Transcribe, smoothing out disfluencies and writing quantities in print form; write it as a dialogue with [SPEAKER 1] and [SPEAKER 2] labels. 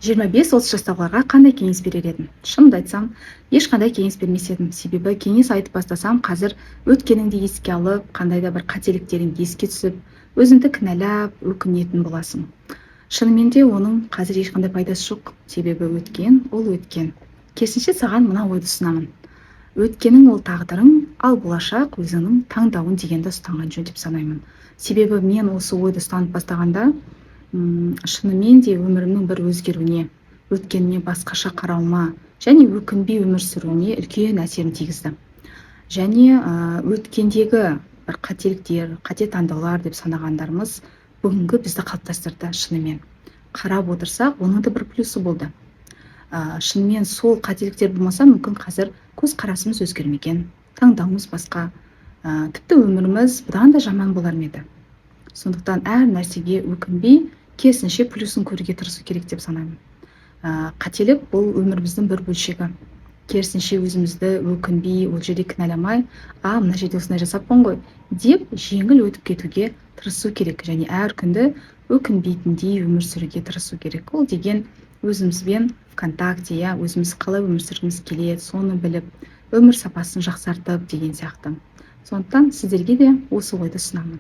[SPEAKER 1] 25-30 жастағыларға қандай кеңес берер едім? Шынымды айтсам, ешқандай кеңес бермес едім. Себебі кеңес айтып бастасам, қазір өткеніңді еске алып, қандай да бір қателіктеріңді еске түсіп, өзіңді кінәлап, өкінетін боласың. Шынымен де оның қазір ешқандай пайдасы жоқ. Себебі өткен ол өткен. Керісінше саған мына ойды ұсынамын. Өткенің ол тағдырың, ал болашақ өзіңнің таңдауың дегенді ұстанған жөн деп санаймын. Себебі мен осы ойды ұстанып бастағанда, шынымен де өмірімнің бір өзгеруіне, өткеніне басқаша қарауыма және өкінбей өмір сүруіне үлкен әсерін тигізді. Және өткендегі бір қателіктер, қате таңдаулар деп санағандарымыз бүгінгі бізді қалыптастырды шынымен. Қарап отырсақ, оның да бір плюсы болды. Шынымен сол қателіктер болмаса, мүмкін қазір көзқарасымыз өзгермеген, таңдауымыз басқа, тіпті өміріміз бұдан да жаман болар ма еді. Сондықтан әр нәрсеге өкінбей, керісінше плюсын көруге тырысу керек деп санаймын. Қателік бұл өміріміздің бір бөлшегі. Керісінше өзімізді өкінбей, ол жерде кінәламай, мына жерде осындай жасаппын ғой деп жеңіл өтіп кетуге тырысу керек. Және әр күнді өкінбейтіндей өмір сүруге тырысу керек. Ол деген өзімізбен ВКонтакте, өзіміз қалай өмір сүргіміз келеді, соны біліп, өмір сапасын жақсартып деген сияқты. Сондықтан сіздерге де осы ойды ұсынамын.